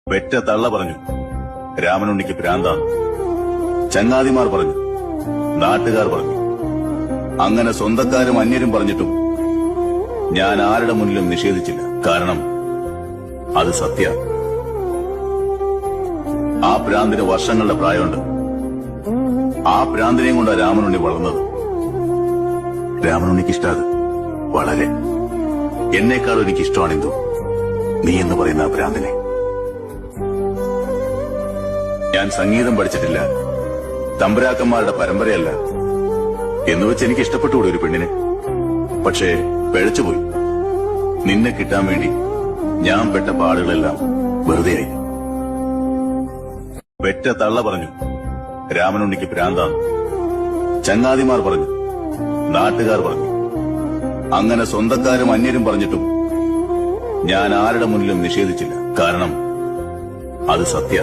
പെറ്റ തള്ള പറഞ്ഞു രാമനുണ്ണിക്ക് ഭ്രാന്താണ്. ചങ്ങാതിമാർ പറഞ്ഞു, നാട്ടുകാർ പറഞ്ഞു, അങ്ങനെ സ്വന്തക്കാരും അന്യരും പറഞ്ഞിട്ടും ഞാൻ ആരുടെ മുന്നിലും നിഷേധിച്ചില്ല. കാരണം അത് സത്യ. ആ ഭ്രാന്തിന് വർഷങ്ങളുടെ പ്രായമുണ്ട്. ആ ഭ്രാന്തിനെയും കൊണ്ടാണ് രാമനുണ്ണി വളർന്നത്. രാമനുണ്ണിക്ക് ഇഷ്ടാത് വളരെ. എന്നേക്കാളും എനിക്കിഷ്ടമാണ് എന്തോ നീ എന്ന് പറയുന്ന ആ ഭ്രാന്തിനെ. ഞാൻ സംഗീതം പഠിച്ചിട്ടില്ല, തമ്പുരാക്കന്മാരുടെ പരമ്പരയല്ല എന്നുവെച്ച് എനിക്ക് ഇഷ്ടപ്പെട്ടുകൂടി ഒരു പെണ്ണിനെ. പക്ഷേ പിഴച്ചുപോയി. നിന്നെ കിട്ടാൻ വേണ്ടി ഞാൻ പെട്ട പാടുകളെല്ലാം വെറുതെയായി. പെറ്റ തള്ള പറഞ്ഞു രാമനുണ്ണിക്ക് ഭ്രാന്താണ്. ചങ്ങാതിമാർ പറഞ്ഞു, നാട്ടുകാർ പറഞ്ഞു, അങ്ങനെ സ്വന്തക്കാരും അന്യരും പറഞ്ഞിട്ടും ഞാൻ ആരുടെ മുന്നിലും നിഷേധിച്ചില്ല. കാരണം അത് സത്യ.